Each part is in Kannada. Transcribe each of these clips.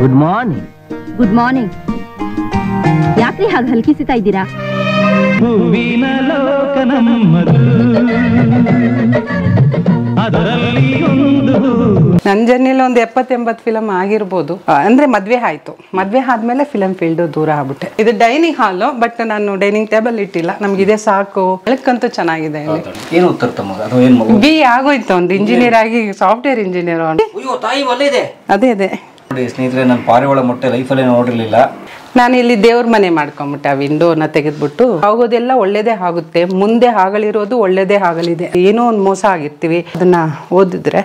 Good morning. Good morning. ಯಾಕ್ರಿ ಹಾಗೆ ಹಲ್ಕಿಸ್ತಾ ಇದ್ದೀರಾ? ಹೂವಿನ ಲೋಕ ನಮ್ಮದು, ಅದರಲ್ಲಿ ಒಂದು. ನನ್ನ ಜರ್ನಿಲಿ ಒಂದು 70-80 ಫಿಲಮ್ ಆಗಿರ್ಬೋದು. ಅಂದ್ರೆ ಮದ್ವೆ ಆಯ್ತು, ಮದ್ವೆ ಆದ್ಮೇಲೆ ಫಿಲಮ್ ಫೀಲ್ಡ್ ದೂರ ಆಗ್ಬಿಟ್ಟೆ. ಇದು ಡೈನಿಂಗ್ ಹಾಲು, ಬಟ್ ನಾನು ಡೈನಿಂಗ್ ಟೇಬಲ್ ಇಟ್ಟಿಲ್ಲ. ನಮ್ಗೆ ಇದೇ ಸಾಕು. ಬೆಳಕಂತೂ ಚೆನ್ನಾಗಿದೆ. ಏನು ಉತ್ತರ ತಮ್ಮ? ಅದು ಏನು ಬಿ ಆಗೋಯ್ತು, ಒಂದು ಇಂಜಿನಿಯರ್ ಆಗಿ ಸಾಫ್ಟ್ವೇರ್ ಇಂಜಿನಿಯರ್. ಅಯ್ಯೋ ತಾಯಿ ಒಳ್ಳೆಯದೆ. ಅದೇ ಅದೇ ನೋಡಿ ಸ್ನೇಹಿತರೆ, ನಾನು ಪಾರಿವಾಳ ಮೊಟ್ಟೆ ಲೈಫಲ್ಲೇ ನೋಡಿರ್ಲಿಲ್ಲ. ನಾನು ಇಲ್ಲಿ ದೇವ್ರ ಮನೆ ಮಾಡ್ಕೊಂಬಿಟ್ಟೆ. ಆ ವಿಂಡೋನ ತೆಗೆದ್ಬಿಟ್ಟು ಆಗೋದೆಲ್ಲ ಒಳ್ಳೇದೇ ಆಗುತ್ತೆ, ಮುಂದೆ ಆಗಲಿರೋದು ಒಳ್ಳೇದೇ ಆಗಲಿದೆ. ಏನೋ ಒಂದು ಮೋಸ ಆಗಿರ್ತೀವಿ, ಅದನ್ನ ಓದಿದ್ರೆ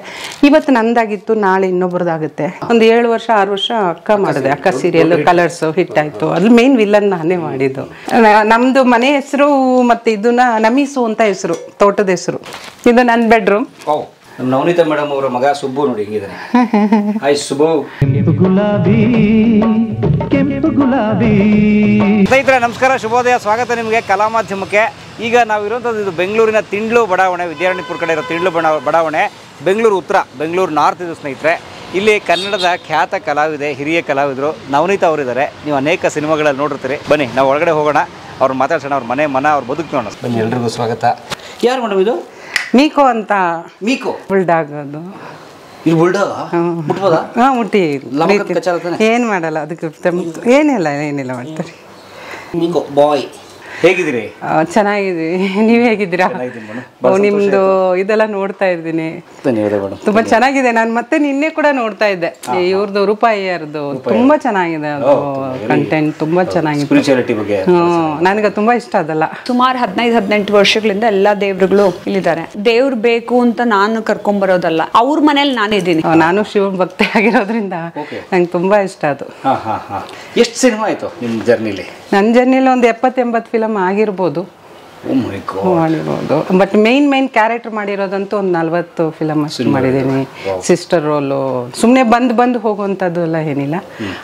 ಇವತ್ತು ನಂದಾಗಿತ್ತು, ನಾಳೆ ಇನ್ನೊಬ್ರದಾಗುತ್ತೆ. ಒಂದು 7 ವರ್ಷ 6 ವರ್ಷ ಅಕ್ಕ ಮಾಡಿದೆ. ಅಕ್ಕ ಸೀರಿಯಲ್ ಕಲರ್ಸ್ ಹಿಟ್ ಆಯ್ತು. ಅದ್ರ ಮೇನ್ ವಿಲನ್ ನಾನೇ ಮಾಡಿದ್ದು. ನಮ್ದು ಮನೆ ಹೆಸರು ಮತ್ತೆ ಇದನ್ನ ನಮೀಸು ಅಂತ ಹೆಸರು, ತೋಟದ ಹೆಸರು. ಇದು ನನ್ನ ಬೆಡ್ರೂಮ್. ನಮ್ಮ ನವನೀತಾ ಮೇಡಮ್ ಅವರ ಮಗ ಸುಬ್ಬು ನೋಡಿ ಹಿಂಗಿದ್ದಾನೆ. ಹಾಯ್ ಸುಬ್ಬು. ಕೆಂಪು ಗುಲಾಬಿ ಕೆಂಪು ಗುಲಾಬಿ. ಸ್ನೇಹಿತರೆ ನಮಸ್ಕಾರ, ಶುಭೋದಯ, ಸ್ವಾಗತ ನಿಮಗೆ ಕಲಾ ಮಾಧ್ಯಮಕ್ಕೆ. ಈಗ ನಾವಿರುವಂಥದ್ದು ಇದು ಬೆಂಗಳೂರಿನ ತಿಂಡ್ಲು ಬಡಾವಣೆ, ವಿದ್ಯಾರಣ್ಯಪುರ ಕಡೆ ಇರೋ ತಿಂಡ್ಲು ಬಡಾವಣೆ, ಬೆಂಗಳೂರು ಉತ್ತರ, ಬೆಂಗಳೂರು ನಾರ್ತ್. ಇದು ಸ್ನೇಹಿತರೆ, ಇಲ್ಲಿ ಕನ್ನಡದ ಖ್ಯಾತ ಕಲಾವಿದೆ, ಹಿರಿಯ ಕಲಾವಿದರು ನವನೀತಾ ಅವರಿದ್ದಾರೆ. ನೀವು ಅನೇಕ ಸಿನಿಮಾಗಳಲ್ಲಿ ನೋಡಿರ್ತೀರಿ. ಬನ್ನಿ ನಾವು ಒಳಗಡೆ ಹೋಗೋಣ, ಅವ್ರು ಮಾತಾಡ್ಸೋಣ, ಅವ್ರ ಮನ ಅವ್ರು ಬದುಕು ನೋಡೋಣ. ಬನ್ನಿ, ಎಲ್ರಿಗೂ ಸ್ವಾಗತ. ಯಾರು ಮೇಡಮ್ ಇದು? ಮೀಕೋ ಅಂತ. ಮೀಕೋ ಬುಲ್ಡಾಗ್ ಅದು. ಇದು ಬುಲ್ಡಾಗ್ ಮುಟ್ಬೋದಾ? ಮುಟ್ಟಿ ಏನ್ ಮಾಡಲ್ಲ, ಅದಕ್ಕೆ ಏನಿಲ್ಲ ಮಾಡ್ತಾರೆ. ಮೀಕೋ ಬಾಯ್, ಹೇಗಿದ್ದೀರಿ? ಚೆನ್ನಾಗಿದ್ದೀವಿ, ನೀವ್ ಹೇಗಿದ್ದೀರಾ? ನಿಮ್ದು ಇದೆಲ್ಲ ನೋಡ್ತಾ ಇದ್ದೀನಿ, ತುಂಬಾ ಚೆನ್ನಾಗಿದೆ. ನಾನು ಮತ್ತೆ ನಿನ್ನೆ ಕೂಡ ನೋಡ್ತಾ ಇದ್ದೆ, ಇವ್ರದ್ದು ರೂಪಾಯಿಯರ್ದು. ತುಂಬಾ ಚೆನ್ನಾಗಿದೆ ಅದು ಕಂಟೆಂಟ್, ತುಂಬಾ ಚೆನ್ನಾಗಿದೆ. ನನಗೆ ತುಂಬಾ ಇಷ್ಟ ಅದಲ್ಲ. ಸುಮಾರು 15-18 ವರ್ಷಗಳಿಂದ ಎಲ್ಲಾ ದೇವ್ರುಗಳು ಇಲ್ಲಿದ್ದಾರೆ. ದೇವ್ರು ಬೇಕು ಅಂತ ನಾನು ಕರ್ಕೊಂಡ್ ಬರೋದಲ್ಲ, ಅವ್ರ ಮನೇಲಿ ನಾನಿದ್ದೀನಿ. ನಾನು ಶಿವ ಭಕ್ತಿ ಆಗಿರೋದ್ರಿಂದ ನಂಗೆ ತುಂಬಾ ಇಷ್ಟ ಅದು. ಎಷ್ಟು ಸಿನಿಮಾ ಆಯ್ತು ನಿಮ್ ಜರ್ನಿಲಿ? ನನ್ನ ಜರ್ನಿಲಿ ಒಂದು 70-80 ಫಿಲಮ್ ಆಗಿರ್ಬೋದು, ಮಾಡಿರ್ಬೋದು. ಬಟ್ ಮೇನ್ ಕ್ಯಾರೆಕ್ಟರ್ ಮಾಡಿರೋದಂತೂ ಒಂದು 40 ಫಿಲಮ್ ಅಷ್ಟು ಮಾಡಿದ್ದೀನಿ. ಸಿಸ್ಟರ್ ರೋಲು, ಸುಮ್ಮನೆ ಬಂದು ಹೋಗುವಂಥದ್ದು ಎಲ್ಲ ಏನಿಲ್ಲ.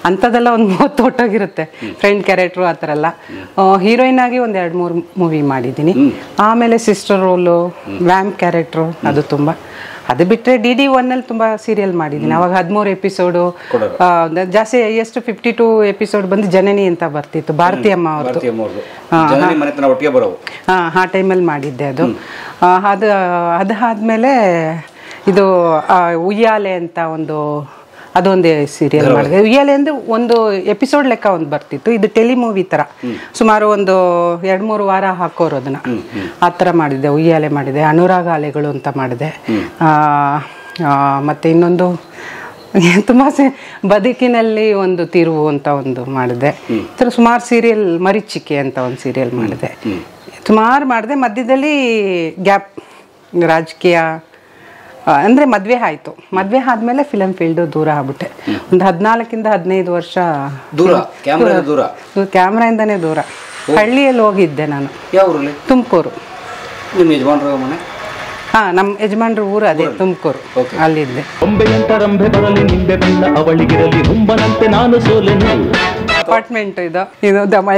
ಅಂಥದ್ದೆಲ್ಲ ಒಂದು 30 ಹೊಟ್ಟೋಗಿರುತ್ತೆ. ಫ್ರೆಂಡ್ ಕ್ಯಾರೆಕ್ಟ್ರು ಆ ಥರ ಎಲ್ಲ. ಹೀರೋಯಿನ್ ಆಗಿ ಒಂದು 2-3 ಮೂವಿ ಮಾಡಿದ್ದೀನಿ. ಆಮೇಲೆ ಸಿಸ್ಟರ್ ರೋಲು, ವ್ಯಾಂಪ್ ಕ್ಯಾರೆಕ್ಟ್ರು, ಅದು ತುಂಬ. ಅದು ಬಿಟ್ಟರೆ DD1 ತುಂಬ ಸೀರಿಯಲ್ ಮಾಡಿದ್ದೀನಿ. ಅವಾಗ 13 ಎಪಿಸೋಡು, ಜಾಸ್ತಿ ಎಷ್ಟು 52 ಎಪಿಸೋಡ್ ಬಂದು ಜನನಿ ಅಂತ ಬರ್ತಿತ್ತು, ಭಾರತಿ ಅಮ್ಮ ಅವ್ರದ್ದು. ಆ ಟೈಮಲ್ಲಿ ಮಾಡಿದ್ದೆ ಅದು. ಅದಾದ್ಮೇಲೆ ಇದು ಉಯ್ಯಾಲೆ ಅಂತ ಅದೊಂದು ಸೀರಿಯಲ್ ಮಾಡಿದೆ. ಉಯ್ಯಾಲೆ ಅಂದ್ರೆ ಒಂದು ಎಪಿಸೋಡ್ ಲೆಕ್ಕ ಒಂದು ಬರ್ತಿತ್ತು. ಇದು ಟೆಲಿಮೂವಿ ತರ, ಸುಮಾರು ಒಂದು 2-3 ವಾರ ಹಾಕೋರು ಅದನ್ನ. ಆ ಥರ ಮಾಡಿದ್ದೆ. ಉಯ್ಯಾಲೆ ಮಾಡಿದೆ. ಅನುರಾಗ ಅಲೆಗಳು ಅಂತ ಮಾಡಿದೆ. ಮತ್ತೆ ಇನ್ನೊಂದು ತುಂಬಾ ಬದುಕಿನಲ್ಲಿ ಒಂದು ತಿರುವು ಅಂತ ಒಂದು ಮಾಡಿದೆ. ಈ ಥರ ಸುಮಾರು ಸೀರಿಯಲ್, ಮರೀಚಿಕೆ ಅಂತ ಒಂದು ಸೀರಿಯಲ್ ಮಾಡಿದೆ. ಸುಮಾರು ಮಾಡಿದೆ. ಮಧ್ಯದಲ್ಲಿ ಗ್ಯಾಪ್, ರಾಜಕೀಯ ಅಂದ್ರೆ ಮದ್ವೆ ಆಯ್ತು. ಮದ್ವೆ ಆದ್ಮೇಲೆ ಫಿಲಮ್ ಫೀಲ್ಡ್ ದೂರ ಆಗ್ಬಿಟ್ಟೆ. ಒಂದು 14-15 ವರ್ಷ ಕ್ಯಾಮ್ರಾಯಿಂದಾನೇ ದೂರ. ಹಳ್ಳಿಯಲ್ಲಿ ಹೋಗಿದ್ದೆ ನಾನು. ತುಮಕೂರು. ನಮ್ಮ ಯಜಮಾನ್ರ ಊರು ಅದೇ ತುಮಕೂರು, ಅಲ್ಲಿದ್ದೆ. ಅಪಾರ್ಟ್ಮೆಂಟ್ ಇದು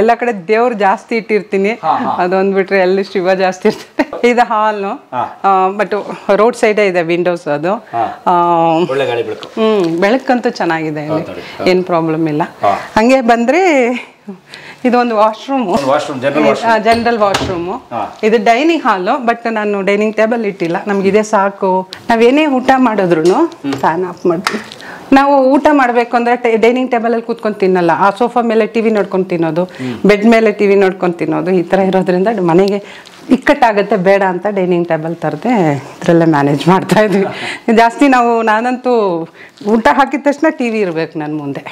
ಎಲ್ಲ ಕಡೆ ದೇವ್ರು ಜಾಸ್ತಿ ಇಟ್ಟಿರ್ತೀನಿ. ಅದೊಂದ್ ಬಿಟ್ರೆ ಎಲ್ಲಿ ಶಿವ ಜಾಸ್ತಿ ಇರ್ತದೆ. ಇದು ಹಾಲು, ಬಟ್ ರೋಡ್ ಸೈಡ್ ಇದೆ ವಿಂಡೋಸ್. ಅದು ಬೆಳಕಂತೂ ಚೆನ್ನಾಗಿದೆ, ಏನ್ ಪ್ರಾಬ್ಲಮ್ ಇಲ್ಲ. ಹಂಗೆ ಬಂದ್ರೆ ಇದೊಂದು ಜನರಲ್ ವಾಶ್ರೂಮು. ಇದು ಡೈನಿಂಗ್ ಹಾಲು, ಬಟ್ ನಾನು ಡೈನಿಂಗ್ ಟೇಬಲ್ ಇಟ್ಟಿಲ್ಲ. ನಮ್ಗೆ ಇದೇ ಸಾಕು. ನಾವೇನೇ ಊಟ ಮಾಡಿದ್ರು ಫ್ಯಾನ್ ಆಫ್ ಮಾಡ್ತೀವಿ. ನಾವು ಊಟ ಮಾಡ್ಬೇಕು ಅಂದ್ರೆ ಡೈನಿಂಗ್ ಟೇಬಲ್ ಅಲ್ಲಿ ಕೂತ್ಕೊಂಡು ತಿನ್ನಲ್ಲ. ಆ ಸೋಫಾ ಮೇಲೆ ಟಿವಿ ನೋಡ್ಕೊಂಡು ತಿನ್ನೋದು, ಬೆಡ್ ಮೇಲೆ ಟಿವಿ ನೋಡ್ಕೊಂಡು ತಿನ್ನೋದು, ಈ ತರ ಇರೋದ್ರಿಂದ ಮನೆಗೆ ಇಕ್ಕಟ್ಟಾಗತ್ತೆ, ಬೇಡ ಅಂತ ಡೈನಿಂಗ್ ಟೇಬಲ್ ತರದೆ ಇದ್ರಲ್ಲೇ ಮ್ಯಾನೇಜ್ ಮಾಡ್ತಾ ಇದ್ವಿ. ಜಾಸ್ತಿ ನಾನಂತೂ ಊಟ ಹಾಕಿದ ತಕ್ಷಣ ಟಿವಿ ಇರ್ಬೇಕು ನನ್ನ ಮುಂದೆ.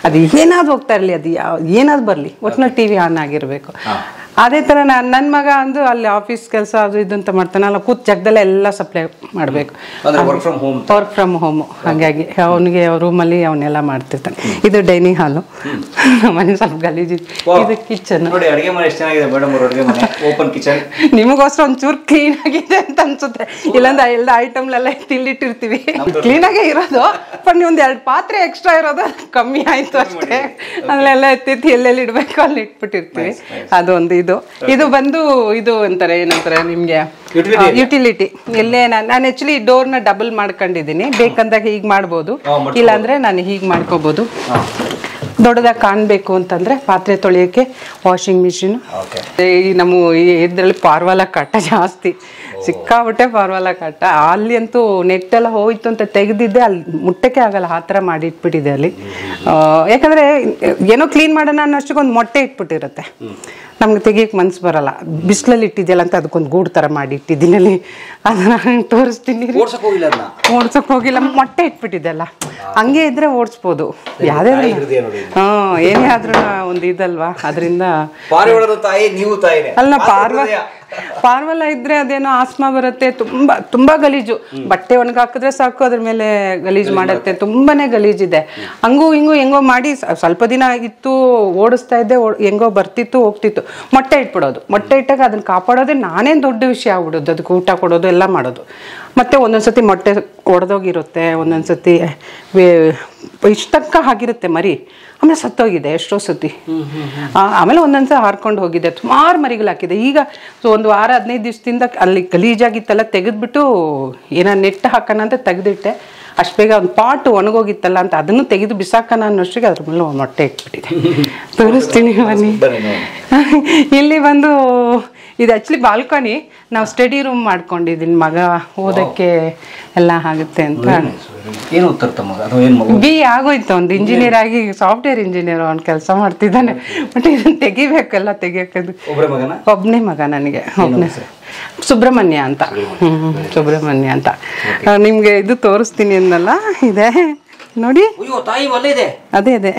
ಅದು ಏನಾದ್ರು ಹೋಗ್ತಾ ಇರ್ಲಿ, ಅದು ಏನಾದ್ರು ಬರ್ಲಿ, ಒಟ್ಟಿನಲ್ಲಿ ಟಿವಿ ಆನ್ ಆಗಿರ್ಬೇಕು. ಅದೇ ತರ ನನ್ನ ಮಗ ಅಂದು ಅಲ್ಲಿ ಆಫೀಸ್ ಕೆಲಸ ಅದು ಇದು ಅಂತ ಮಾಡ್ತಾನೆ. ಅಲ್ಲ ಕೂತ್ ಜಾಗದಲ್ಲೇ ಎಲ್ಲ ಸಪ್ಲೈ ಮಾಡ್ಬೇಕು, ವರ್ಕ್ ಫ್ರಮ್ ಹೋಮ್. ಹಾಗಾಗಿ ಅವನಿಗೆ ರೂಮಲ್ಲಿ ಅವನ್ನೆಲ್ಲ ಮಾಡ್ತಿರ್ತಾನೆ. ಇದು ಡೈನಿಂಗ್ ಹಾಲು, ಮನೆ ಸ್ವಲ್ಪ ಗಲೀಜು. ಇದು ಕಿಚನ್. ನಿಮಗೋಸ್ಕರ ಒಂಚೂರು ಕ್ಲೀನ್ ಆಗಿದೆ ಅಂತ ಅನ್ಸುತ್ತೆ. ಇಲ್ಲಾಂದ್ರೆ ಎಲ್ಲ ಐಟಮ್ಲೆಲ್ಲ ತಿಲ್ಲಿಟ್ಟಿರ್ತೀವಿ. ಕ್ಲೀನ್ ಆಗೇ ಇರೋದು, ಬಟ್ ಒಂದ್ 2 ಪಾತ್ರೆ ಎಕ್ಸ್ಟ್ರಾ ಇರೋದು ಕಮ್ಮಿ ಆಯ್ತು ಅಷ್ಟೇ. ಅಲ್ಲೆಲ್ಲ ಎತ್ತಿ ಎಲ್ಲೆಲ್ಲಿ ಇಡ್ಬೇಕು ಅಲ್ಲಿ ಇಟ್ಬಿಟ್ಟಿರ್ತೀವಿ. ಅದೊಂದು ಇದು ಬಂದು ಇದು ಅಂತಾರೆ ಏನಂತಾರೆ ನಿಮ್ಗೆ ಯುಟಿಲಿಟಿ. ಇಲ್ಲೇ ನಾನು ಆಕ್ಚುಲಿ ಡೋರ್ನ ಡಬಲ್ ಮಾಡ್ಕೊಂಡಿದ್ದೀನಿ, ಬೇಕಂದಾಗ ಹೀಗೆ ಮಾಡ್ಬೋದು, ಇಲ್ಲಾಂದ್ರೆ ನಾನು ಹೀಗೆ ಮಾಡ್ಕೋಬಹುದು. ದೊಡ್ಡದಾಗಿ ಕಾಣಬೇಕು ಅಂತಂದ್ರೆ ಪಾತ್ರೆ ತೊಳೆಯೋಕ್ಕೆ ವಾಷಿಂಗ್ ಮಿಷಿನ್. ಈ ನಮ್ಮ ಇದ್ರಲ್ಲಿ ಪಾರ್ವಾಲ ಕಾಟ ಜಾಸ್ತಿ, ಸಿಕ್ಕಾಬಿಟ್ಟೆ ಪಾರ್ವಾಲ ಕಾಟ. ಅಲ್ಲಿ ಅಂತೂ ನೆಟ್ಟೆಲ್ಲ ಹೋಯ್ತು ಅಂತ ತೆಗೆದಿದ್ದೆ, ಅಲ್ಲಿ ಮುಟ್ಟಕ್ಕೆ ಆಗಲ್ಲ, ಆ ಥರ ಮಾಡಿ ಇಟ್ಬಿಟ್ಟಿದೆ ಅಲ್ಲಿ. ಯಾಕಂದ್ರೆ ಏನೋ ಕ್ಲೀನ್ ಮಾಡೋಣ ಅನ್ನೋಷ್ಟಕ್ಕೆ ಒಂದು ಮೊಟ್ಟೆ ಇಟ್ಬಿಟ್ಟಿರುತ್ತೆ, ನಮ್ಗೆ ತೆಗಿಯಕ್ಕೆ ಮನ್ಸು ಬರಲ್ಲ. ಬಿಸಿಲಲ್ಲಿ ಇಟ್ಟಿದ್ಯಲ್ಲ ಅಂತ ಅದಕ್ಕೊಂದು ಗೂಡು ಥರ ಮಾಡಿ ಇಟ್ಟಿದ್ದೀನಿ ಅಲ್ಲಿ, ಅದನ್ನ ತೋರಿಸ್ತೀನಿ. ಓಡ್ಸಕ್ ಹೋಗಿಲ್ಲ, ಮೊಟ್ಟೆ ಇಟ್ಬಿಟ್ಟಿದ್ದೆಲ್ಲ, ಹಂಗೆ ಇದ್ರೆ ಓಡಿಸ್ಬೋದು. ಯಾವ್ದೇ ಏನೇ ಆದ್ರೂ ಒಂದು ಇದಲ್ವಾ, ಅದರಿಂದ ಅಲ್ಲ ಪಾರ್ವಲ ಇದ್ರೆ ಅದೇನೋ ಆಸ್ಮಾ ಬರುತ್ತೆ, ತುಂಬಾ ಗಲೀಜು. ಬಟ್ಟೆ ಒಣಗಾಕಿದ್ರೆ ಸಾಕು, ಅದ್ರ ಮೇಲೆ ಗಲೀಜು ಮಾಡತ್ತೆ, ತುಂಬಾನೇ ಗಲೀಜಿದೆ. ಹಂಗೂ ಹಿಂಗೂ ಹೆಂಗೋ ಮಾಡಿ ಸ್ವಲ್ಪ ದಿನ ಇತ್ತು, ಓಡಿಸ್ತಾ ಇದ್ದೆ, ಹೆಂಗೋ ಬರ್ತಿತ್ತು ಹೋಗ್ತಿತ್ತು. ಮೊಟ್ಟೆ ಇಟ್ಬಿಡೋದು, ಮೊಟ್ಟೆ ಇಟ್ಟಾಗ ಅದನ್ನ ಕಾಪಾಡೋದೇ ನಾನೇನು ದೊಡ್ಡ ವಿಷಯ ಆಗ್ಬಿಡೋದು. ಅದಕ್ಕೆ ಊಟ ಕೊಡೋದು ಎಲ್ಲ ಮಾಡೋದು. ಮತ್ತೆ ಒಂದೊಂದ್ಸತಿ ಮೊಟ್ಟೆ ಒಡೆದೋಗಿರುತ್ತೆ, ಒಂದೊಂದ್ಸತಿ ಇಷ್ಟಕ್ಕ ಆಗಿರುತ್ತೆ ಮರಿ, ಆಮೇಲೆ ಸತ್ತೋಗಿದೆ ಎಷ್ಟೋ ಸತಿ. ಆಮೇಲೆ ಒಂದೊಂದ್ಸಲ ಹಾರ್ಕೊಂಡು ಹೋಗಿದೆ, ಸುಮಾರು ಮರಿಗಳು ಹಾಕಿದೆ. ಈಗ ಒಂದು ವಾರ 15 ದಿವಸದಿಂದ ಅಲ್ಲಿ ಗಲೀಜಾಗಿತ್ತಲ್ಲ, ತೆಗೆದ್ಬಿಟ್ಟು ಏನೋ ನೆಟ್ ಹಾಕೋಣ ಅಂತ ತೆಗೆದಿಟ್ಟೆ. ಅಷ್ಟು ಬೇಗ ಒಂದು ಪಾಟ್ ಒಣಗೋಗಿತ್ತಲ್ಲ ಅಂತ ಅದನ್ನು ತೆಗೆದು ಬಿಸಾಕೋಣ ಅನ್ನೋಷ್ಟಿಗೆ ಅದ್ರ ಮೇಲೆ ಮೊಟ್ಟೆ ಇಟ್ಬಿಟ್ಟಿದೆ. ತೋರಿಸ್ತೀನಿ ಬನ್ನಿ. ಇಲ್ಲಿ ಬಂದು ಇದು ಆ್ಯಕ್ಚುಲಿ ಬಾಲ್ಕನಿ, ನಾವು ಸ್ಟಡಿ ರೂಮ್ ಮಾಡ್ಕೊಂಡಿದ್ದೀನಿ, ಮಗ ಓದಕ್ಕೆ ಎಲ್ಲ ಆಗುತ್ತೆ ಅಂತ. ಬಿ ಆಗೋಯ್ತು, ಒಂದು ಇಂಜಿನಿಯರ್ ಆಗಿ ಸಾಫ್ಟ್ವೇರ್ ಇಂಜಿನಿಯರ್ ಅವ್ನು ಕೆಲಸ ಮಾಡ್ತಿದ್ದಾನೆ. ಬಟ್ ಇದನ್ನು ತೆಗಿಬೇಕಲ್ಲ, ತೆಗಿಯೋಕ್ಕದು ಒಬ್ಬನೇ ಮಗ ನನಗೆ, ಒಬ್ಬನೇ. ಸುಬ್ರಹ್ಮಣ್ಯ ಅಂತ, ಸುಬ್ರಹ್ಮಣ್ಯ ಅಂತ. ನಿಮ್ಗೆ ಇದು ತೋರಿಸ್ತೀನಿ ಅನ್ನಲ್ಲ, ಇದೆ ನೋಡಿ, ಅದೇ ಅದೇ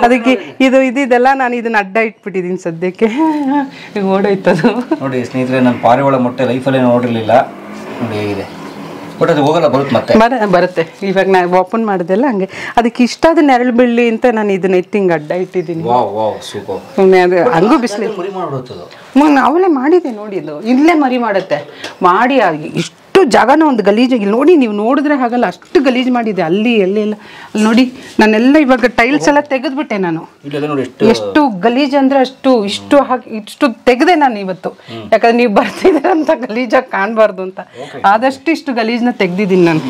ಅದಕ್ಕೆ ಇದು ಇದೆಲ್ಲ ನಾನು ಇದನ್ನ ಅಡ್ಡ ಇಟ್ಬಿಟ್ಟಿದ್ದೀನಿ ಸದ್ಯಕ್ಕೆ, ಓಡೋಯ್ತದು. ನೋಡಿ ಸ್ನೇಹಿತರೆ, ನಾನು ಪಾರಿವಾಳ ಮೊಟ್ಟೆ ಲೈಫಲ್ಲೇ ನೋಡಿರ್ಲಿಲ್ಲ. ನೋಡಿ ಹೇಗಿದೆ, ಬಟ್ ಅದು ಹೋಗಲ್ಲ, ಬರುತ್ತೆ. ಇವಾಗ ನಾನು ಓಪನ್ ಮಾಡಿದೆಲ್ಲ ಹಂಗೆ, ಅದಕ್ಕೆ ಇಷ್ಟ ಆದ ನೆರಳು ಬೀಳಲಿ ಅಂತ ನಾನು ಇದನ್ನ ಹಿಂಗೆ ಅಡ್ಡ ಇಟ್ಟಿದ್ದೀನಿ. ಅದು ಹಂಗೂ ಬಿಸಿಲು ಅವಳೇ ಮಾಡಿದೆ ನೋಡಿ, ಇದು ಇಲ್ಲೇ ಮರಿ ಮಾಡುತ್ತೆ ಮಾಡಿ. ಇಷ್ಟು ಜಾಗನ ಒಂದು ಗಲೀಜು, ಇಲ್ಲಿ ನೋಡಿ, ನೀವು ನೋಡಿದ್ರೆ ಹಾಗಲ್ಲ, ಅಷ್ಟು ಗಲೀಜು ಮಾಡಿದೆ ಅಲ್ಲಿ ಎಲ್ಲೆಲ್ಲ. ಅಲ್ಲಿ ನೋಡಿ, ನಾನೆಲ್ಲ ಇವಾಗ ಟೈಲ್ಸ್ ಎಲ್ಲ ತೆಗೆದ್ಬಿಟ್ಟೆ ನಾನು. ಎಷ್ಟು ಗಲೀಜು ಅಂದ್ರೆ ಇಷ್ಟು ತೆಗೆದೆ ನಾನು ಇವತ್ತು, ಯಾಕಂದ್ರೆ ನೀವು ಬರ್ತಿದ್ದೀರ ಅಂತ ಗಲೀಜಾಗಿ ಕಾಣಬಾರ್ದು ಅಂತ. ಆದಷ್ಟು ಇಷ್ಟು ಗಲೀಜನ್ನ ತೆಗ್ದಿದ್ದೀನಿ ನಾನು.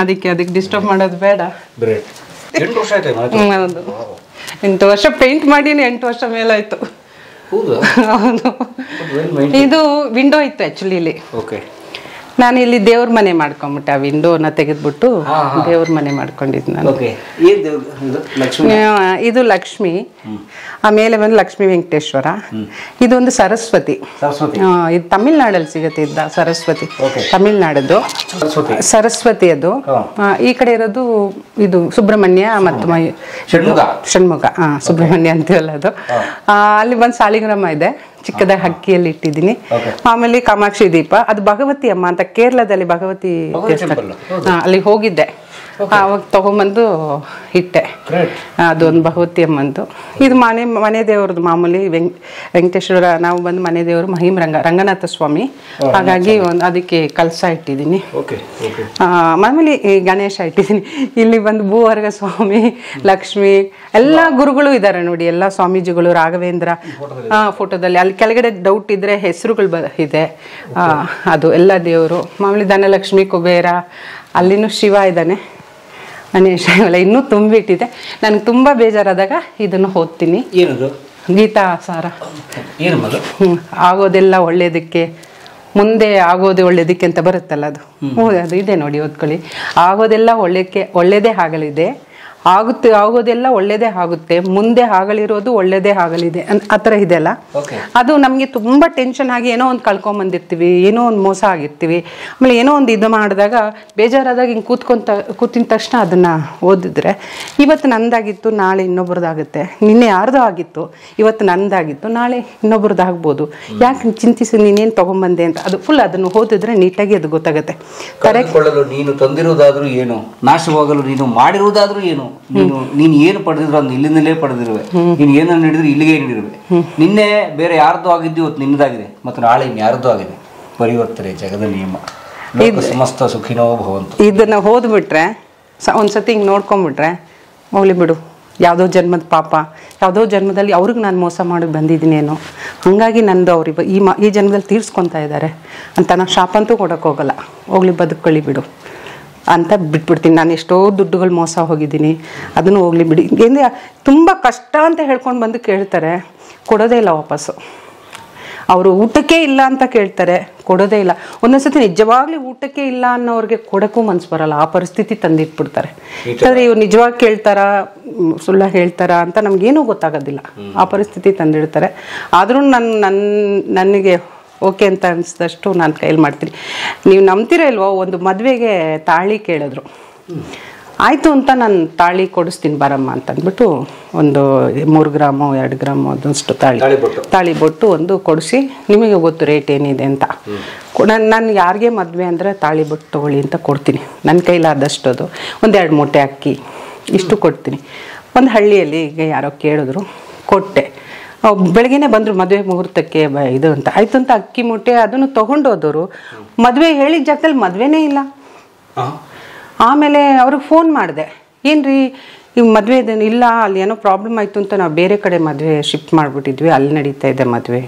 ಅದಕ್ಕೆ ಡಿಸ್ಟರ್ಬ್ ಮಾಡೋದು ಬೇಡ. ಹೌದು, 8 ವರ್ಷ ಪೇಂಟ್ ಮಾಡೀನಿ, 8 ವರ್ಷ ಮೇಲಾಯ್ತು. ಹೌದು, ಇದು ವಿಂಡೋ ಇತ್ತು ಆಕ್ಚುಲಿ ಇಲ್ಲಿ. ನಾನು ಇಲ್ಲಿ ದೇವ್ರ ಮನೆ ಮಾಡ್ಕೊಂಡ್ಬಿಟ್ಟೆ, ಆ ವಿಂಡೋನ ತೆಗೆದ್ಬಿಟ್ಟು ದೇವ್ರ ಮನೆ ಮಾಡ್ಕೊಂಡಿದ್ದು ನಾನು. ಇದು ಲಕ್ಷ್ಮಿ, ಆಮೇಲೆ ಬಂದು ಲಕ್ಷ್ಮೀ ವೆಂಕಟೇಶ್ವರ. ಇದೊಂದು ಸರಸ್ವತಿ, ಇದು ತಮಿಳ್ನಾಡಲ್ಲಿ ಸಿಗುತ್ತೆ. ಇದ್ದ ಸರಸ್ವತಿ ತಮಿಳ್ನಾಡದು ಸರಸ್ವತಿ. ಅದು ಈ ಕಡೆ ಇರೋದು ಇದು ಸುಬ್ರಹ್ಮಣ್ಯ ಮತ್ತು ಷಣ್ಮುಖ. ಸುಬ್ರಹ್ಮಣ್ಯ ಅಂತೀವಲ್ಲ ಅದು. ಅಲ್ಲಿ ಬಂದು ಸಾಲಿಗ್ರಾಮ ಇದೆ, ಚಿಕ್ಕದಾಗಿ ಹಕ್ಕಿಯಲ್ಲಿ ಇಟ್ಟಿದ್ದೀನಿ. ಆಮೇಲೆ ಕಾಮಾಕ್ಷಿ ದೀಪ, ಅದು ಭಗವತಿ ಅಮ್ಮ ಅಂತ ಕೇರಳದಲ್ಲಿ ಭಗವತಿ ದೇವಸ್ಥಾನ, ಅಲ್ಲಿ ಹೋಗಿದ್ದೆ, ಅವಾಗ ತಗೊಂಬಂದು ಇಟ್ಟೆ. ಅದೊಂದು ಭಗವತಿ ಅಮ್ಮಂದು. ಇದು ಮನೆ ದೇವ್ರದ್ದು ಮಾಮೂಲಿ ವೆಂಕಟೇಶ್ವರ. ನಾವು ಬಂದು ಮನೆ ದೇವರು ಮಹಿಮ್ ರಂಗನಾಥ ಸ್ವಾಮಿ, ಹಾಗಾಗಿ ಅದಕ್ಕೆ ಕಲಸ ಇಟ್ಟಿದ್ದೀನಿ. ಮಾಮೂಲಿ ಗಣೇಶ ಇಟ್ಟಿದ್ದೀನಿ. ಇಲ್ಲಿ ಬಂದು ಭೂವರ್ಗ ಸ್ವಾಮಿ, ಲಕ್ಷ್ಮಿ, ಎಲ್ಲ ಗುರುಗಳು ಇದ್ದಾರೆ ನೋಡಿ, ಎಲ್ಲ ಸ್ವಾಮೀಜಿಗಳು, ರಾಘವೇಂದ್ರ ಫೋಟೋದಲ್ಲಿ. ಅಲ್ಲಿ ಕೆಳಗಡೆ ಡೌಟ್ ಇದ್ರೆ ಹೆಸರುಗಳು ಇದೆ, ಅದು ಎಲ್ಲ ದೇವರು. ಮಾಮೂಲಿ ಧನಲಕ್ಷ್ಮಿ, ಕುಬೇರ, ಅಲ್ಲಿನೂ ಶಿವ ಇದ್ದಾನೆ, ಗಣೇಶ, ಇವೆಲ್ಲ ಇನ್ನೂ ತುಂಬಿಟ್ಟಿದೆ. ನನಗೆ ತುಂಬ ಬೇಜಾರಾದಾಗ ಇದನ್ನು ಓದ್ತೀನಿ. ಗೀತಾ ಸಾರ. ಆಗೋದೆಲ್ಲ ಒಳ್ಳೇದಕ್ಕೆ, ಮುಂದೆ ಆಗೋದು ಒಳ್ಳೇದಕ್ಕೆ ಅಂತ ಬರುತ್ತಲ್ಲ, ಅದು ಇದೆ ನೋಡಿ, ಓದ್ಕೊಳ್ಳಿ. ಆಗೋದೆಲ್ಲ ಒಳ್ಳೇದೇ ಆಗಲಿದೆ, ಆಗೋದೆಲ್ಲ ಒಳ್ಳೇದೇ ಆಗುತ್ತೆ, ಮುಂದೆ ಆಗಲಿರೋದು ಒಳ್ಳೇದೇ ಆಗಲಿದೆ, ಆ ಥರ ಇದೆಲ್ಲ. ಅದು ನಮಗೆ ತುಂಬ ಟೆನ್ಷನ್ ಆಗಿ ಏನೋ ಒಂದು ಕಳ್ಕೊಂಬಂದಿರ್ತೀವಿ, ಏನೋ ಒಂದು ಮೋಸ ಆಗಿರ್ತೀವಿ. ಆಮೇಲೆ ಏನೋ ಒಂದು ಇದು ಮಾಡಿದಾಗ ಬೇಜಾರಾದಾಗ ಹಿಂಗೆ ಕೂತಿನ ತಕ್ಷಣ ಅದನ್ನು ಓದಿದ್ರೆ, ಇವತ್ತು ನಂದಾಗಿತ್ತು, ನಾಳೆ ಇನ್ನೊಬ್ರದ್ದಾಗುತ್ತೆ. ನಿನ್ನೆ ಯಾರ್ದೋ ಆಗಿತ್ತು, ಇವತ್ತು ನಂದಾಗಿತ್ತು, ನಾಳೆ ಇನ್ನೊಬ್ರದ್ದಾಗ್ಬೋದು. ಯಾಕೆ ಚಿಂತಿಸಿ ನೀನೇನು ತೊಗೊಂಬಂದೆ ಅಂತ, ಅದು ಫುಲ್ ಅದನ್ನು ಓದಿದ್ರೆ ನೀಟಾಗಿ ಅದು ಗೊತ್ತಾಗುತ್ತೆ. ಕರೆಕ್ಟ್. ನೀನು ತಂದಿರೋದಾದ್ರೂ ಏನು, ನಾಶವಾಗಲು ನೀನು ಮಾಡಿರುವುದಾದ್ರೂ ಏನು, ನೀನು ಏನು ಪಡೆದಿದ್ರು ಅದನ್ನ ಇಲ್ಲಿಂದಲೇ ಪಡೆದಿರುವೆ, ನೀನು ಏನನ್ನು ನೀಡಿದ್ರು ಇಲ್ಲಿಗೆ ನೀಡಿರುವೆ. ನಿನ್ನೆ ಬೇರೆ ಯಾರ್ದು ಆಗಿದ್ದು ಇವತ್ತು ನಿನ್ನದಾಗಿದೆ, ಮತ್ತು ನಾಳೆ ಇನ್ಯಾರ್ದು ಆಗಿದೆ. ಪರಿವರ್ತನೆ ಜಗದ ನಿಯಮ, ಸಮಸ್ತ ಸುಖಿನೋ ಭವಂತು. ಇದನ್ನ ಓದ್ಬಿಟ್ರೆ ಒಂದ್ಸತಿ ಹಿಂಗೆ ನೋಡ್ಕೊಂಡ್ಬಿಟ್ರೆ ಹೋಗ್ಲಿ ಬಿಡು, ಯಾವುದೋ ಜನ್ಮದ ಪಾಪ, ಯಾವುದೋ ಜನ್ಮದಲ್ಲಿ ಅವ್ರಿಗೆ ನಾನು ಮೋಸ ಮಾಡಿ ಬಂದಿದ್ದೀನೇನೋ, ಹಾಗಾಗಿ ನಂದು ಅವ್ರು ಈ ಜನ್ಮದಲ್ಲಿ ತೀರ್ಸ್ಕೊತಾ ಇದ್ದಾರೆ ಅಂತ ನಾನು ಶಾಪ ಅಂತೂ ಕೊಡೋಕೆ ಹೋಗಲ್ಲ. ಹೋಗ್ಲಿ ಬದುಕೊಳ್ಳಿ ಬಿಡು ಅಂತ ಬಿಟ್ಬಿಡ್ತೀನಿ. ನಾನು ಎಷ್ಟೋ ದುಡ್ಡುಗಳು ಮೋಸ ಹೋಗಿದ್ದೀನಿ, ಅದನ್ನು ಹೋಗ್ಲಿ ಬಿಡಿ. ಏನೇ ತುಂಬ ಕಷ್ಟ ಅಂತ ಹೇಳ್ಕೊಂಡು ಬಂದು ಕೇಳ್ತಾರೆ, ಕೊಡೋದೇ ಇಲ್ಲ ವಾಪಸ್ಸು. ಅವರು ಊಟಕ್ಕೆ ಇಲ್ಲ ಅಂತ ಕೇಳ್ತಾರೆ, ಕೊಡೋದೇ ಇಲ್ಲ. ಒಂದೊಂದ್ಸತಿ ನಿಜವಾಗ್ಲೂ ಊಟಕ್ಕೆ ಇಲ್ಲ ಅನ್ನೋರಿಗೆ ಕೊಡೋಕ್ಕೂ ಮನ್ಸು ಬರಲ್ಲ, ಆ ಪರಿಸ್ಥಿತಿ ತಂದಿಟ್ಬಿಡ್ತಾರೆ. ಯಾಕಂದರೆ ಇವ್ರು ನಿಜವಾಗಿ ಕೇಳ್ತಾರಾ ಸುಳ್ಳ ಹೇಳ್ತಾರಾ ಅಂತ ನಮಗೇನೂ ಗೊತ್ತಾಗೋದಿಲ್ಲ, ಆ ಪರಿಸ್ಥಿತಿ ತಂದಿಡ್ತಾರೆ. ಆದರೂ ನನಗೆ ಓಕೆ ಅಂತ ಅನಿಸಿದಷ್ಟು ನಾನು ಕೈಯಲ್ಲಿ ಮಾಡ್ತೀನಿ. ನೀವು ನಂಬ್ತೀರ ಇಲ್ವೋ, ಒಂದು ಮದುವೆಗೆ ತಾಳಿ ಕೇಳಿದ್ರು. ಆಯಿತು ಅಂತ ನಾನು ತಾಳಿ ಕೊಡಿಸ್ತೀನಿ ಬರಮ್ಮ ಅಂತ ಅಂದ್ಬಿಟ್ಟು ಒಂದು 3 ಗ್ರಾಮು 2 ಗ್ರಾಮು ಅದಷ್ಟು ತಾಳಿ ಬೊಟ್ಟು ಒಂದು ಕೊಡಿಸಿ, ನಿಮಗೆ ಗೊತ್ತು ರೇಟ್ ಏನಿದೆ ಅಂತ. ನಾನು ಯಾರಿಗೆ ಮದುವೆ ಅಂದರೆ ತಾಳಿ ಬೊಟ್ಟು ತೊಗೊಳ್ಳಿ ಅಂತ ಕೊಡ್ತೀನಿ. ನನ್ನ ಕೈಲಾದಷ್ಟು ಅದು 1-2 ಮೂಟೆ ಅಕ್ಕಿ ಇಷ್ಟು ಕೊಡ್ತೀನಿ. ಒಂದು ಹಳ್ಳಿಯಲ್ಲಿ ಈಗ ಯಾರೋ ಕೇಳಿದ್ರು, ಕೊಟ್ಟೆ. ಬೆಳಗ್ಗೆನೆ ಬಂದರು ಮದುವೆ ಮುಹೂರ್ತಕ್ಕೆ ಇದು ಅಂತ. ಆಯಿತು ಅಂತ ಅಕ್ಕಿ ಮೂಟೆ ಅದನ್ನು ತೊಗೊಂಡೋದವರು ಮದುವೆ ಹೇಳಿದ ಜಾಗದಲ್ಲಿ ಮದುವೆನೇ ಇಲ್ಲ. ಆಮೇಲೆ ಅವ್ರಿಗೆ ಫೋನ್ ಮಾಡಿದೆ, ಏನ್ರಿ ಈ ಮದುವೆ ಇಲ್ಲ, ಅಲ್ಲಿ ಏನೋ ಪ್ರಾಬ್ಲಮ್ ಆಯಿತು ಅಂತ ನಾವು ಬೇರೆ ಕಡೆ ಮದುವೆ ಶಿಫ್ಟ್ ಮಾಡಿಬಿಟ್ಟಿದ್ವಿ, ಅಲ್ಲಿ ನಡೀತಾ ಇದೆ ಮದುವೆ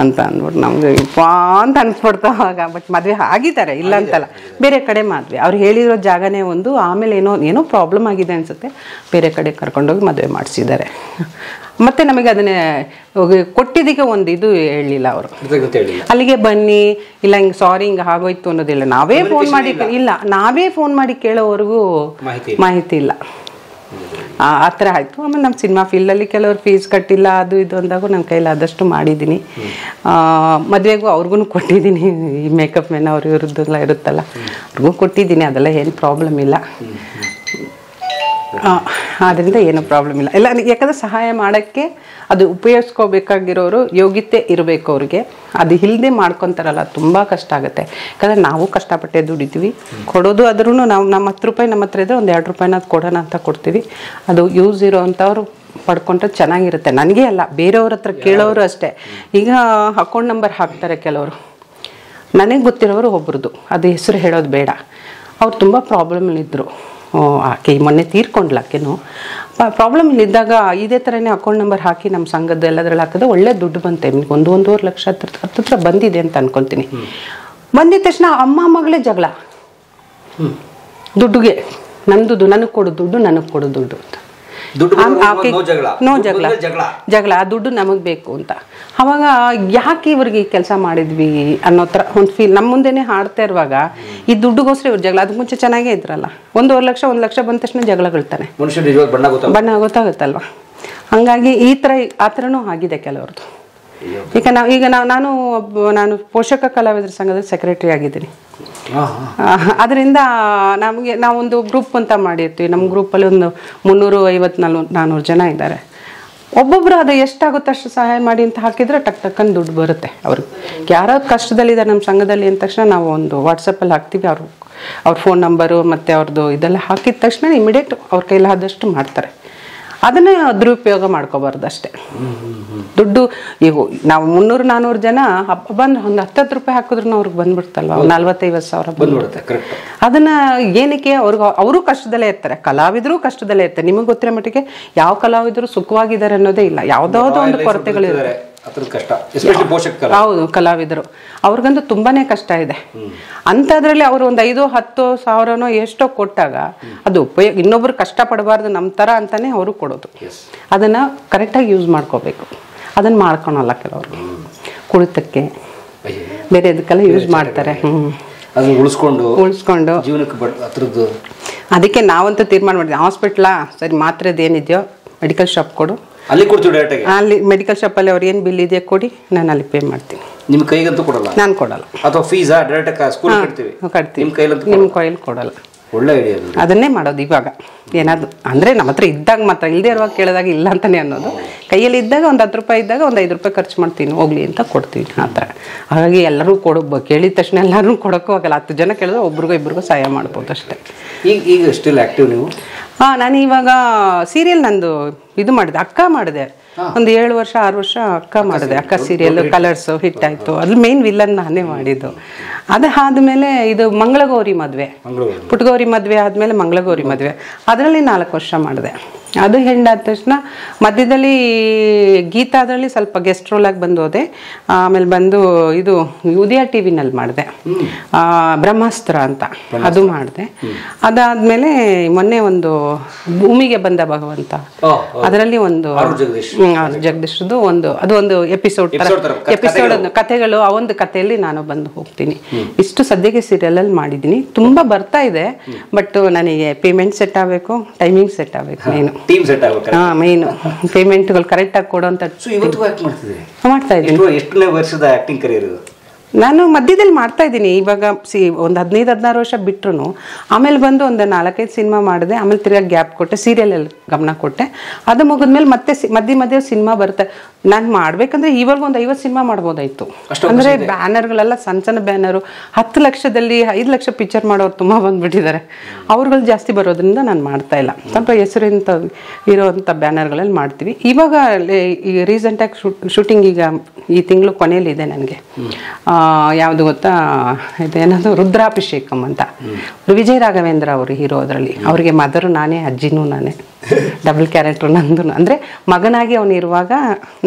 ಅಂತ ಅಂದ್ಬಿಟ್ಟು ನಮ್ಗೆ ಅಂತ ಅನ್ಸ್ಬಿಡ್ತಾವ ಆಗ. ಬಟ್ ಮದುವೆ ಆಗಿದ್ದಾರೆ, ಇಲ್ಲ ಅಂತಲ್ಲ, ಬೇರೆ ಕಡೆ ಮದುವೆ. ಅವ್ರು ಹೇಳಿರೋ ಜಾಗನೇ ಒಂದು, ಆಮೇಲೆ ಏನೋ ಪ್ರಾಬ್ಲಮ್ ಆಗಿದೆ ಅನಿಸುತ್ತೆ, ಬೇರೆ ಕಡೆ ಕರ್ಕೊಂಡೋಗಿ ಮದುವೆ ಮಾಡಿಸಿದ್ದಾರೆ. ಮತ್ತೆ ನಮಗೆ ಅದನ್ನೇ ಕೊಟ್ಟಿದ್ದಕ್ಕೆ ಒಂದು ಇದು ಹೇಳಲಿಲ್ಲ ಅವರು, ಅಲ್ಲಿಗೆ ಬನ್ನಿ ಇಲ್ಲ ಹಿಂಗೆ ಸಾರಿ ಹಿಂಗೆ ಆಗೋಯ್ತು ಅನ್ನೋದಿಲ್ಲ. ನಾವೇ ಫೋನ್ ಮಾಡಿ ಕೇಳೋವರೆಗೂ ಮಾಹಿತಿ ಇಲ್ಲ. ಆ ಥರ ಆಯಿತು. ಆಮೇಲೆ ನಮ್ಮ ಸಿನಿಮಾ ಫೀಲ್ಡಲ್ಲಿ ಕೆಲವರು ಫೀಸ್ ಕಟ್ಟಿಲ್ಲ, ಅದು ಇದು ಅಂದಾಗೂ ನನ್ನ ಕೈಲಾದಷ್ಟು ಮಾಡಿದ್ದೀನಿ. ಮದುವೆಗೂ ಅವ್ರಿಗೂ ಕೊಟ್ಟಿದ್ದೀನಿ, ಈ ಮೇಕಪ್ ಮ್ಯಾನ್ ಅವ್ರು ಇವ್ರದ್ದೆಲ್ಲ ಇರುತ್ತಲ್ಲ, ಅವ್ರಿಗೂ ಕೊಟ್ಟಿದ್ದೀನಿ. ಅದೆಲ್ಲ ಏನು ಪ್ರಾಬ್ಲಮ್ ಇಲ್ಲ, ಆದ್ದರಿಂದ ಏನೂ ಪ್ರಾಬ್ಲಮ್ ಇಲ್ಲ. ಎಲ್ಲ ಯಾಕಂದರೆ ಸಹಾಯ ಮಾಡೋಕ್ಕೆ ಅದು ಉಪಯೋಗಿಸ್ಕೋಬೇಕಾಗಿರೋರು ಯೋಗ್ಯತೆ ಇರಬೇಕು ಅವ್ರಿಗೆ. ಅದು ಇಲ್ಲದೆ ಮಾಡ್ಕೊತಾರಲ್ಲ, ತುಂಬ ಕಷ್ಟ ಆಗುತ್ತೆ. ಯಾಕಂದರೆ ನಾವು ಕಷ್ಟಪಟ್ಟೆ ದುಡಿತೀವಿ, ಕೊಡೋದು ಆದ್ರೂ ನಾವು ನಮ್ಮ ₹10 ನಮ್ಮ ಹತ್ರ ಇದ್ದರೆ ಒಂದು ₹2 ಅದು ಕೊಡೋಣ ಅಂತ ಕೊಡ್ತೀವಿ. ಅದು ಯೂಸ್ ಇರೋ ಅಂಥವ್ರು ಪಡ್ಕೊಂಡ್ರೆ ಚೆನ್ನಾಗಿರುತ್ತೆ. ನನಗೆ ಅಲ್ಲ, ಬೇರೆಯವ್ರ ಹತ್ರ ಕೇಳೋರು ಅಷ್ಟೇ. ಈಗ ಅಕೌಂಟ್ ನಂಬರ್ ಹಾಕ್ತಾರೆ ಕೆಲವರು, ನನಗೆ ಗೊತ್ತಿರೋರು ಒಬ್ರದ್ದು, ಅದು ಹೆಸರು ಹೇಳೋದು ಬೇಡ. ಅವ್ರು ತುಂಬ ಪ್ರಾಬ್ಲಮಲ್ಲಿದ್ದರು. ಆಕೆ ಮೊನ್ನೆ ತೀರ್ಕೊಂಡ್ಲ, ಆಕೆನೂ ಪ್ರಾಬ್ಲಮಲ್ಲಿದ್ದಾಗ ಇದೇ ಥರನೇ ಅಕೌಂಟ್ ನಂಬರ್ ಹಾಕಿ ನಮ್ಮ ಸಂಘದ ಎಲ್ಲದ್ರಲ್ಲಿ ಹಾಕಿದ್ರೆ ಒಳ್ಳೆ ದುಡ್ಡು ಬಂತೆ. ನಿಮ್ಗೆ 1-1.5 ಲಕ್ಷ ಹತ್ರ ಬಂದಿದೆ ಅಂತ ಅನ್ಕೊತೀನಿ. ಬಂದಿದ ತಕ್ಷಣ ಅಮ್ಮ ಮಗಳೇ ಜಗಳ, ದುಡ್ಡುಗೆ ನಂದು ನನಗೆ ಕೊಡು ದುಡ್ಡು, ನನಗೆ ಕೊಡು ದುಡ್ಡು ಅಂತ. ಜಗಳ, ಆ ದುಡ್ಡು ನಮಗೆ ಬೇಕು ಅಂತ. ಅವಾಗ ಯಾಕೆ ಇವ್ರಿಗೆ ಕೆಲಸ ಮಾಡಿದ್ವಿ ಅನ್ನೋ ಥರ ಒಂದು ಫೀಲ್. ನಮ್ಮ ಮುಂದೆನೇ ಹಾಡ್ತಾ ಇರುವಾಗ ಈ ದುಡ್ಡುಗೋಸ್ಕರ ಇವ್ರು ಜಗಳ. ಅದಕ್ಕೆ ಮುಂಚೆ ಚೆನ್ನಾಗೇ ಇದ್ರಲ್ಲ. 1.5 ಲಕ್ಷ 1 ಲಕ್ಷ ಬಂದ ತಕ್ಷಣ ಜಗಳಗಳ್ತಾನೆ, ಬಣ್ಣ ಗೊತ್ತಾಗುತ್ತಲ್ವ. ಹಂಗಾಗಿ ಆ ಥರನೂ ಆಗಿದೆ ಕೆಲವ್ರದ್ದು. ಈಗ ನಾನು ಪೋಷಕ ಕಲಾವಿದರ ಸಂಘದ ಸೆಕ್ರೆಟರಿ ಆಗಿದ್ದೀನಿ. ಅದರಿಂದ ನಾವೊಂದು ಗ್ರೂಪ್ ಅಂತ ಮಾಡಿರ್ತೀವಿ. ನಮ್ಮ ಗ್ರೂಪಲ್ಲಿ ಒಂದು 350-400 ಜನ ಇದ್ದಾರೆ. ಒಬ್ಬೊಬ್ರು ಅದು ಎಷ್ಟಾಗುತ್ತೋ ಅಷ್ಟು ಸಹಾಯ ಮಾಡಿ ಅಂತ ಹಾಕಿದ್ರೆ ಟಕ್ಕಂದು ದುಡ್ಡು ಬರುತ್ತೆ. ಅವ್ರಿಗೆ ಯಾರೋ ಕಷ್ಟದಲ್ಲಿದ್ದಾರೆ ನಮ್ಮ ಸಂಘದಲ್ಲಿ ಅಂದ ತಕ್ಷಣ ನಾವು ಒಂದು ವಾಟ್ಸಪ್ಪಲ್ಲಿ ಹಾಕ್ತೀವಿ. ಅವ್ರ ಫೋನ್ ನಂಬರು ಮತ್ತು ಅವ್ರದ್ದು ಇದೆಲ್ಲ ಹಾಕಿದ ತಕ್ಷಣ ಇಮಿಡಿಯೇಟ್ ಅವ್ರ ಕೈಲಾದಷ್ಟು ಮಾಡ್ತಾರೆ. ಅದನ್ನೇ ದುರುಪಯೋಗ ಮಾಡ್ಕೋಬಾರ್ದು ಅಷ್ಟೇ. ದುಡ್ಡು ಈಗ ನಾವು 300-400 ಜನ ಬಂದು ಒಂದು ₹10 ಹಾಕಿದ್ರು ಅವ್ರಿಗೆ ಬಂದ್ಬಿಡ್ತಲ್ವ, 40-50 ಸಾವಿರ ಬಂದ್ಬಿಡುತ್ತೆ. ಅದನ್ನ ಏನಕ್ಕೆ ಅವರು ಕಷ್ಟದಲ್ಲೇ ಇರ್ತಾರೆ, ಕಲಾವಿದರು ಕಷ್ಟದಲ್ಲೇ ಇರ್ತಾರೆ. ನಿಮಗೆ ಗೊತ್ತಿರೋ ಮಟ್ಟಿಗೆ ಯಾವ ಕಲಾವಿದರು ಸುಖವಾಗಿದ್ದಾರೆ ಅನ್ನೋದೇ ಇಲ್ಲ, ಯಾವುದಾದ್ರು ಒಂದು ಕೊರತೆಗಳಿರುತ್ತೆ. ಹೌದು, ಕಲಾವಿದರು ಅವ್ರಿಗಂತೂ ತುಂಬಾನೇ ಕಷ್ಟ ಇದೆ. ಅಂಥದ್ರಲ್ಲಿ ಅವರು ಒಂದು 5-10 ಸಾವಿರನೋ ಎಷ್ಟೋ ಕೊಟ್ಟಾಗ ಅದು ಉಪಯೋಗ, ಇನ್ನೊಬ್ರು ಕಷ್ಟ ಪಡಬಾರ್ದು ನಮ್ಮ ಥರ ಅಂತಾನೆ ಅವರು ಕೊಡೋದು. ಅದನ್ನ ಕರೆಕ್ಟಾಗಿ ಯೂಸ್ ಮಾಡ್ಕೋಬೇಕು. ಅದನ್ನ ಮಾಡ್ಕೊಳಲ್ಲ ಕೆಲವರು, ಕುಳಿತಕ್ಕೆ ಬೇರೆ ಇದಕ್ಕೆಲ್ಲ ಯೂಸ್ ಮಾಡ್ತಾರೆ. ಉಳಿಸ್ಕೊಂಡು ಅದಕ್ಕೆ ನಾವಂತೂ ತೀರ್ಮಾನ ಮಾಡಿದ್ವಿ, ಹಾಸ್ಪಿಟ್ಲಾ ಸರಿ ಮಾತ್ರೆದು ಏನಿದೆಯೋ ಮೆಡಿಕಲ್ ಶಾಪ್ ಕೊಡು, ಅಲ್ಲಿ ಕೊಡ್ತೀವಿ ಡೈರೆಕ್ಟ್. ಅಲ್ಲಿ ಮೆಡಿಕಲ್ ಶಾಪಲ್ಲಿ ಅವ್ರು ಏನು ಬಿಲ್ ಇದೆ ಕೊಡಿ, ನಾನು ಅಲ್ಲಿ ಪೇ ಮಾಡ್ತೀನಿ. ನಿಮ್ಮ ಕೈಗಂತೂ ಕೊಡಲ್ಲ? ನಾನು ಕೊಡಲ್ಲ. ಅಥವಾ ಫೀಸಾ ಡೈರೆಕ್ಟ್ ಸ್ಕೂಲ್ ಕಟ್ತೀವಿ? ಕಟ್ತೀವಿ. ನಿಮ್ಮ ಕೈಯಲ್ಲಿ ಕೊಡಲ್ಲ. ಒಳ್ಳೆ ಐಡಿಯಾ. ಅದನ್ನೇ ಮಾಡೋದು ಇವಾಗ. ಏನಾದ್ರು ಅಂದರೆ ನಮ್ಮ ಹತ್ರ ಇದ್ದಾಗ ಮಾತ್ರ, ಇಲ್ಲದೆ ಇರುವಾಗ ಕೇಳಿದಾಗ ಇಲ್ಲ ಅಂತಾನೆ ಅನ್ನೋದು. ಕೈಯಲ್ಲಿ ಇದ್ದಾಗ ಒಂದು ₹10 ಇದ್ದಾಗ ಒಂದು ₹5 ಖರ್ಚು ಮಾಡ್ತೀನಿ, ಹೋಗ್ಲಿ ಅಂತ ಕೊಡ್ತೀನಿ ಆ ಥರ. ಹಾಗಾಗಿ ಎಲ್ಲರೂ ಕೇಳಿದ ತಕ್ಷಣ ಎಲ್ಲರೂ ಕೊಡೋಕ್ಕೂ ಆಗಲ್ಲ. 10 ಜನ ಕೇಳಿದ್ರೆ ಒಬ್ರಿಗೂ ಇಬ್ಬರಿಗೂ ಸಹಾಯ ಮಾಡ್ಬೋದು ಅಷ್ಟೇ. ಈಗ ಸ್ಟಿಲ್ ಆ್ಯಕ್ಟಿವ್ ನೀವು? ನಾನು ಇವಾಗ ಸೀರಿಯಲ್ ನಂದು ಇದು ಮಾಡಿದೆ, ಅಕ್ಕ ಮಾಡಿದೆ. ಒಂದು 7 ವರ್ಷ 6 ವರ್ಷ ಅಕ್ಕ ಮಾಡಿದೆ. ಅಕ್ಕ ಸೀರಿಯಲ್ ಕಲರ್ಸ್ ಹಿಟ್ ಆಯಿತು. ಅದ್ರಲ್ಲಿ ಮೇನ್ ವಿಲ್ಲನ್ ನಾನೇ ಮಾಡಿದ್ದು. ಅದಾದ್ಮೇಲೆ ಇದು ಮಂಗಳಗೌರಿ ಮದುವೆ, ಪುಟ್ಟಗೌರಿ ಮದುವೆ ಆದಮೇಲೆ ಮಂಗಳಗೌರಿ ಮದುವೆ, ಅದರಲ್ಲಿ 4 ವರ್ಷ ಮಾಡಿದೆ. ಅದು ಹೆಂಡಾದ ತಕ್ಷಣ ಮಧ್ಯದಲ್ಲಿ ಗೀತಾ ಅದರಲ್ಲಿ ಸ್ವಲ್ಪ ಗೆಸ್ಟ್ ರೋಲ್ ಆಗಿ ಬಂದು ಹೋದೆ. ಆಮೇಲೆ ಬಂದು ಇದು ಉದಯ ಟಿವಿನಲ್ಲಿ ಮಾಡಿದೆ, ಬ್ರಹ್ಮಾಸ್ತ್ರ ಅಂತ ಅದು ಮಾಡಿದೆ. ಅದಾದ್ಮೇಲೆ ಮೊನ್ನೆ ಒಂದು ಭೂಮಿಗೆ ಬಂದ ಭಗವಂತ ಅದರಲ್ಲಿ ಒಂದು ಜಗದೀಶ್ದು ಒಂದು ಎಪಿಸೋಡ್ ಕಥೆಗಳು, ಆ ಒಂದು ಕಥೆಯಲ್ಲಿ ನಾನು ಬಂದು ಹೋಗ್ತೀನಿ. ಇಷ್ಟು ಸದ್ಯಕ್ಕೆ ಸೀರಿಯಲ್ ಅಲ್ಲಿ ಮಾಡಿದ್ದೀನಿ. ತುಂಬಾ ಬರ್ತಾ ಇದೆ, ಬಟ್ ನನಗೆ ಪೇಮೆಂಟ್ ಸೆಟ್ ಆಗಬೇಕು, ಟೈಮಿಂಗ್ ಸೆಟ್ ಆಗಬೇಕು, ಮೇನು ಪೇಮೆಂಟ್ಗಳು ಕರೆಕ್ಟ್ ಆಗಿ ಕೊಡುವಂತ. ಮಾಡ್ತಾ ಇದ್ದೀನಿ. ಎಷ್ಟನೇ ವರ್ಷದ ಆಕ್ಟಿಂಗ್ ಕರಿಯರ್ ಇದು? ನಾನು ಮಧ್ಯದಲ್ಲಿ ಮಾಡ್ತಾ ಇದ್ದೀನಿ. ಇವಾಗ ಒಂದು 15-16 ವರ್ಷ ಬಿಟ್ರು ಆಮೇಲೆ ಬಂದು ಒಂದು 4-5 ಸಿನಿಮಾ ಮಾಡಿದೆ. ಆಮೇಲೆ ತಿರ್ಗಾ ಗ್ಯಾಪ್ ಕೊಟ್ಟೆ, ಸೀರಿಯಲಲ್ಲಿ ಗಮನ ಕೊಟ್ಟೆ. ಅದು ಮುಗಿದ್ಮೇಲೆ ಮತ್ತೆ ಮಧ್ಯೆ ಸಿನಿಮಾ ಬರುತ್ತೆ. ನಾನು ಮಾಡ್ಬೇಕಂದ್ರೆ ಇವಾಗ ಒಂದು 50 ಸಿನಿಮಾ ಮಾಡ್ಬೋದಾಯ್ತು. ಅಂದ್ರೆ ಬ್ಯಾನರ್ಗಳೆಲ್ಲ ಸಣ್ಣ ಬ್ಯಾನರು 10 ಲಕ್ಷದಲ್ಲಿ 5 ಲಕ್ಷ ಪಿಕ್ಚರ್ ಮಾಡೋರು ತುಂಬಾ ಬಂದ್ಬಿಟ್ಟಿದ್ದಾರೆ. ಅವ್ರುಗಳು ಜಾಸ್ತಿ ಬರೋದ್ರಿಂದ ನಾನು ಮಾಡ್ತಾ ಇಲ್ಲ. ಸ್ವಲ್ಪ ಹೆಸರಿಂತ ಇರೋವಂಥ ಬ್ಯಾನರ್ಗಳಲ್ಲಿ ಮಾಡ್ತೀವಿ. ಇವಾಗ ಈಗ ರೀಸೆಂಟಾಗಿ ಶೂಟಿಂಗ್ ಈಗ ಈ ತಿಂಗಳು ಕೊನೆಯಲ್ಲಿ ಇದೆ ನನಗೆ. ಯಾವುದು ಗೊತ್ತಾ, ಇದೇನದು ರುದ್ರಾಭಿಷೇಕಂ ಅಂತ. ವಿಜಯ್ ರಾಘವೇಂದ್ರ ಅವರು ಹೀರೋ. ಅದರಲ್ಲಿ ಅವ್ರಿಗೆ ಮದರು ನಾನೇ, ಅಜ್ಜಿನೂ ನಾನೇ, ಡಬಲ್ ಕ್ಯಾರೆಕ್ಟರ್ ನಂದು. ಅಂದರೆ ಮಗನಾಗಿ ಅವನು ಇರುವಾಗ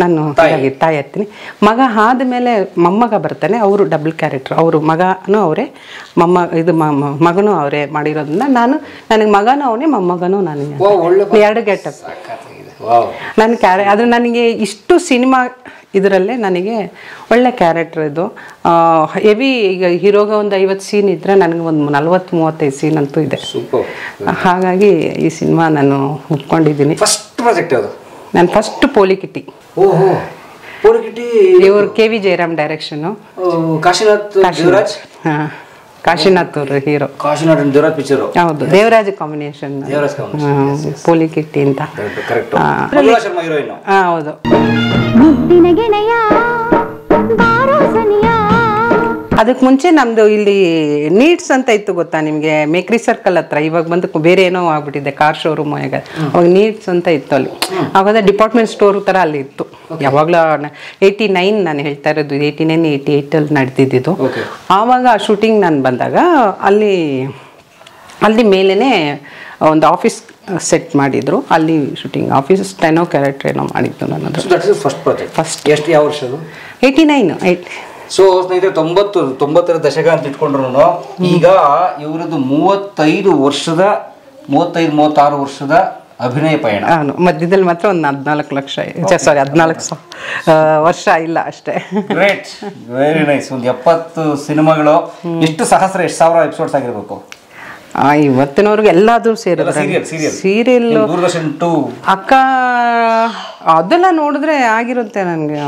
ನಾನು ಇರ್ತಾ ಇರ್ತೀನಿ. ಮಗ ಆದಮೇಲೆ ಮೊಮ್ಮಗ ಬರ್ತಾನೆ, ಅವರು ಡಬಲ್ ಕ್ಯಾರೆಕ್ಟರ್. ಅವರು ಮಗನೂ ಅವರೇ, ಮಗನೂ ಅವರೇ ಮಾಡಿರೋದ್ರಿಂದ ನನಗೆ ಮಗನೂ ಅವನೇ, ಮೊಮ್ಮಗನೂ ನಾನು. 2 ಗೆಟಪ್ ಅದು ನನಗೆ ಇಷ್ಟು ಸಿನಿಮಾ ಇದರಲ್ಲೇ ನನಗೆ ಒಳ್ಳೆ ಕ್ಯಾರೆಕ್ಟರ್ ಇದು. ಹೆವಿ ಈಗ ಹೀರೋಗ ಒಂದು 50 ಸೀನ್ ಇದ್ರೆ ನನಗೆ ಒಂದು 40-35 ಸೀನ್ ಅಂತೂ ಇದೆ. ಹಾಗಾಗಿ ಈ ಸಿನಿಮಾ ನಾನು ಒಪ್ಕೊಂಡಿದ್ದೀನಿ. ಫಸ್ಟ್ ಪ್ರಾಜೆಕ್ಟ್ ಯಾವುದು? ನಾನು ಫಸ್ಟ್ ಪೋಲಿಕಿಟಿ. ಇವರು KV ಜಯರಾಮ್ ಡೈರೆಕ್ಷನು, ಕಾಶಿನಾಥ್ ಅವರು ಹೀರೋ. ಹೌದು, ದೇವರಾಜ್ ಕಾಂಬಿನೇಷನ್ ಪೋಲಿಕಿಟ್ಟಿ ಅಂತ. ಹೌದು. ಅದಕ್ಕೆ ಮುಂಚೆ ನಮ್ದು ಇಲ್ಲಿ ನೀಡ್ಸ್ ಅಂತ ಇತ್ತು ಗೊತ್ತಾ ನಿಮಗೆ, ಮೇಕ್ರಿ ಸರ್ಕಲ್ ಹತ್ರ. ಇವಾಗ ಬಂದು ಬೇರೆ ಏನೋ ಆಗ್ಬಿಟ್ಟಿದೆ, ಕಾರ್ ಶೋರೂಮ್. ಅವಾಗ ನೀಡ್ಸ್ ಅಂತ ಇತ್ತು ಅಲ್ಲಿ. ಆವಾಗ ಡಿಪಾರ್ಟ್ಮೆಂಟ್ ಸ್ಟೋರ್ ತರ ಅಲ್ಲಿ ಇತ್ತು. ಯಾವಾಗಲೂ 89 ನಾನು ಹೇಳ್ತಾ ಇರೋದು, 89-88 ಅಲ್ಲಿ ನಡೆದಿದ್ದು. ಆವಾಗ ಶೂಟಿಂಗ್ ನಾನು ಬಂದಾಗ ಅಲ್ಲಿ ಮೇಲೇನೆ ಒಂದು ಆಫೀಸ್ ಸೆಟ್ ಮಾಡಿದ್ರು. ಅಲ್ಲಿ ಶೂಟಿಂಗ್ ಆಫೀಸ್ ಸ್ಟೆನೋ ಕ್ಯಾರೆಕ್ಟರ್ ಏನೋ ಮಾಡಿದ್ದು ನಾನು. ಫಸ್ಟ್ ಎಷ್ಟು ಯಾವ ವರ್ಷ? 89. ಸೊ ಸ್ನೇಹಿತರೆ, 90ರ ದಶಕ ಅಂತ ಇಟ್ಕೊಂಡ್ರು ಈಗ ಇವರದ್ದು 35 ವರ್ಷದ ಅಭಿನಯ ಪಯಣ. ಮಧ್ಯದಲ್ಲಿ ಮಾತ್ರ ಒಂದು 14 ವರ್ಷ ಇಲ್ಲ ಅಷ್ಟೇ. Great, very nice. ಒಂದು 70 ಸಿನಿಮಾಗಳು. ಎಷ್ಟು ಸಾವಿರ ಎಪಿಸೋಡ್ಸ್ ಆಗಿರ್ಬೇಕು ಇವತ್ತಿನವ್ರಿಗೆ ಎಲ್ಲಾದ್ರೂ ಸೇರಿದ್ರೆ. ಸೀರಿಯಲ್ ಅಕ್ಕ ಅದೆಲ್ಲ ನೋಡಿದ್ರೆ ಆಗಿರುತ್ತೆ ನನಗೆ.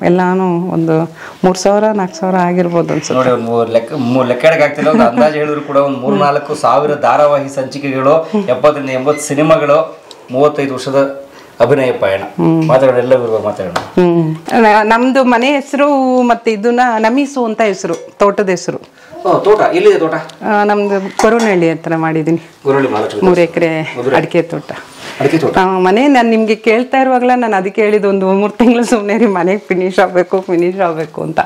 ಎಲ್ಲಾನು ಒಂದು 3,000-4,000 ಆಗಿರ್ಬೋದು ಅನ್ಸುತ್ತೆ. ನೋಡಿ, ಒಂದು ಲೆಕ್ಕಕ್ಕೆ ಆಗ್ತಿಲ್ಲ, ಒಂದು ಅಂದಾಜು ಹೇಳಿದ್ರು ಕೂಡ ಒಂದು 3-4 ಸಾವಿರ ಧಾರಾವಾಹಿ ಸಂಚಿಕೆಗಳು, 70-80 ಸಿನಿಮಾಗಳು, 35 ವರ್ಷದ ಅಭಿನಯ ಪಯಣ. ಮಾತಾಡೋಣ, ಎಲ್ಲ ಮಾತಾಡೋಣ. ನಮ್ದು ಮನೆ ಹೆಸರು ಮತ್ತೆ ಇದನ್ನ ನಮೀಸು ಅಂತ ಹೆಸರು, ತೋಟದ ಹೆಸರು. ತೋಟ ಎಲ್ಲಿದೆ? ತೋಟ ನಮ್ದು ಕೊರೋನಹಳ್ಳಿ ಹತ್ರ ಮಾಡಿದೀನಿ. 3 ಎಕರೆ ಅಡಿಕೆ ತೋಟ. ಮನೆ ನಾನು ನಿಮ್ಗೆ ಕೇಳ್ತಾ ಇರುವಾಗಲ ನಾನು ಅದಕ್ಕೆ ಹೇಳಿದ್ದು, ಒಂದು 3 ತಿಂಗಳು ಸುಮ್ಮನೆ ರೀ, ಮನೆಗೆ ಫಿನಿಶ್ ಆಗಬೇಕು ಅಂತ.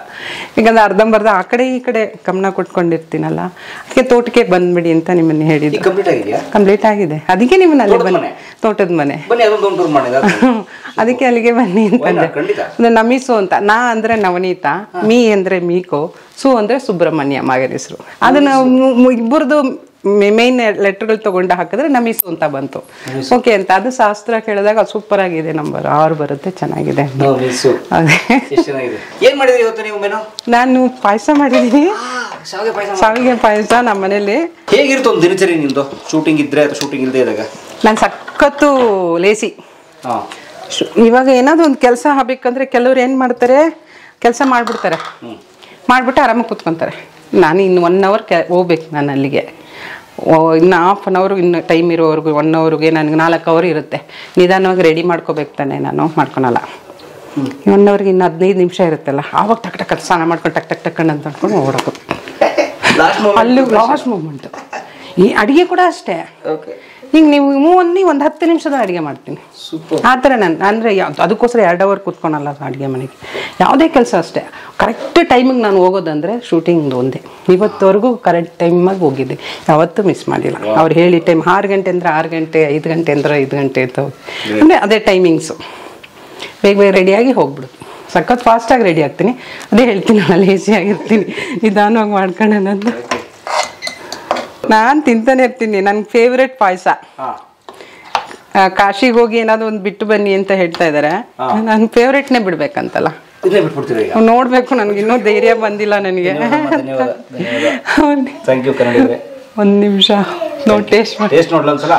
ಯಾಕಂದ್ರೆ ಅರ್ಧಂಬರ್ಧ ಆ ಕಡೆ ಈ ಕಡೆ ಗಮನ ಕೊಟ್ಕೊಂಡಿರ್ತೀನಲ್ಲ, ಅದಕ್ಕೆ ತೋಟಕ್ಕೆ ಬಂದ್ಬಿಡಿ ಅಂತ ನಿಮ್ಮನ್ನ ಹೇಳಿದ್ದು. ಕಂಪ್ಲೀಟ್ ಆಗಿದೆ. ಅದಕ್ಕೆ ನಿಮ್ಮನ್ನ ಅಲ್ಲಿ ಬನ್ನಿ, ತೋಟದ ಮನೆ, ಅದಕ್ಕೆ ಅಲ್ಲಿಗೆ ಬನ್ನಿ ಅಂತಂದ್ರೆ. ನಮೀಸು ಅಂತ, ನಾ ಅಂದ್ರೆ ನವನೀತಾ, ಮೀ ಅಂದ್ರೆ ಮೀಕೋ, ಸು ಅಂದ್ರೆ ಸುಬ್ರಹ್ಮಣ್ಯ ಮಗನ ಹೆಸರು. ಅದನ್ನ ಇಬ್ಬರದು ಮೇನ್ ಲೆಟರ್ಗಳು ತಗೊಂಡು ಹಾಕಿದ್ರೆ ನಮೀಸು ಅಂತ ಬಂತು. ಓಕೆ ಅಂತ ಅದು ಶಾಸ್ತ್ರ ಕೇಳಿದಾಗ ಸೂಪರ್ ಆಗಿದೆ, ನಂಬರ್ 6 ಬರುತ್ತೆ, ಚೆನ್ನಾಗಿದೆ. ನಾನು ಪಾಯಸ ಮಾಡಿದ್ದೀನಿ, ಶಾವಿಗೆ ಪಾಯಸ ನಮ್ಮ ಮನೇಲಿ. ಹೇಗಿರುತ್ತೆ ಒಂದು ದಿನಚರಿ ನಿಮ್ದು? ಶೂಟಿಂಗ್ ಇದ್ರೆ ಅಥವಾ ಶೂಟಿಂಗ್ ಇಲ್ಲದೆ ಇದ್ದಾಗ? ನಾನು ಸಖತ್ತು ಲೇಸಿ. ಇವಾಗ ಏನಾದ್ರು ಒಂದು ಕೆಲಸ ಆಗ್ಬೇಕಂದ್ರೆ ಕೆಲವ್ರು ಏನು ಮಾಡ್ತಾರೆ, ಕೆಲಸ ಮಾಡ್ಬಿಟ್ಟು ಆರಾಮಾಗಿ ಕೂತ್ಕೊಂತಾರೆ. ನಾನು ಇನ್ನು 1 ಅವರ್ ಹೋಗ್ಬೇಕು. ನಾನು ಅಲ್ಲಿಗೆ ಇನ್ನು 1/2 an hour ಇನ್ನು ಟೈಮ್ ಇರೋವರೆಗೂ 1 hourಗೆ ನನಗೆ 4 ಅವರ್ ಇರುತ್ತೆ. ನಿಧಾನವಾಗಿ ರೆಡಿ ಮಾಡ್ಕೋಬೇಕು ತಾನೆ, ನಾನು ಮಾಡ್ಕೊಳಲ್ಲ. 1 hourಗೆ ಇನ್ನು 15 ನಿಮಿಷ ಇರುತ್ತಲ್ಲ, ಆವಾಗ ಟಕ್ ಸ್ನಾನ ಮಾಡ್ಕೊಂಡು ಟಕ್ ಅಂತ ಅಂದ್ಕೊಂಡು ಓಡೋದು. ಅಲ್ಲಿ ಲಾಸ್ಟ್ ಮೂಮೆಂಟ್. ಈ ಅಡುಗೆ ಕೂಡ ಅಷ್ಟೇ, ಈಗ ನೀವು ಒಂದು 10 ನಿಮಿಷದ ಅಡುಗೆ ಮಾಡ್ತೀನಿ ಆ ಥರ ನಾನು ಅಂದರೆ ಅದಕ್ಕೋಸ್ಕರ 2 ಅವರ್ ಕೂತ್ಕೊಳಲ್ಲ ಅಡುಗೆ ಮನೆಗೆ. ಯಾವುದೇ ಕೆಲಸ ಅಷ್ಟೇ ಕರೆಕ್ಟ್ ಟೈಮಿಗೆ ನಾನು ಹೋಗೋದಂದರೆ ಶೂಟಿಂಗ್ದು ಒಂದೇ. ಇವತ್ತವರೆಗೂ ಕರೆಕ್ಟ್ ಟೈಮಾಗಿ ಹೋಗಿದ್ದೆ, ಯಾವತ್ತೂ ಮಿಸ್ ಮಾಡಿಲ್ಲ. ಅವ್ರು ಹೇಳಿ ಟೈಮ್ 6 ಗಂಟೆ ಅಂದರೆ 6 ಗಂಟೆ, 5 ಗಂಟೆ ಅಂದರೆ 5 ಗಂಟೆ ಅಂತ ಅಂದರೆ ಅದೇ ಟೈಮಿಂಗ್ಸು. ಬೇಗ ಬೇಗ ರೆಡಿಯಾಗಿ ಹೋಗ್ಬಿಡು. ಸಖತ್ ಫಾಸ್ಟಾಗಿ ರೆಡಿ ಆಗ್ತೀನಿ. ಅದೇ ಹೇಳ್ತೀನಿ, ನಾನು ಲೇಸಿಯಾಗಿರ್ತೀನಿ, ನಿಧಾನವಾಗಿ ಮಾಡ್ಕೊಳ್ಳೋಣಂತ. ನಾನು ತಿಂತಾನೆ ಇರ್ತೀನಿ. ನನ್ನ ಫೇವ್ರೆಟ್ ಪಾಯಸ. ಕಾಶಿಗೆ ಹೋಗಿ ಏನಾದ್ರು ಒಂದು ಬಿಟ್ಟು ಬನ್ನಿ ಅಂತ ಹೇಳ್ತಾ ಇದ್ದಾರೆ. ನನ್ನ ಫೇವ್ರೆಟ್ನೇ ಬಿಡ್ಬೇಕಂತಲ್ಲ, ನೋಡ್ಬೇಕು. ನನಗೆ ಇನ್ನೂ ಧೈರ್ಯ ಬಂದಿಲ್ಲ ನನಗೆ. ಒಂದು ನಿಮಿಷ ನೋಡಿ ಟೇಸ್ಟ್ ನೋಡ್ಲ ಒಂದ್ಸಲ.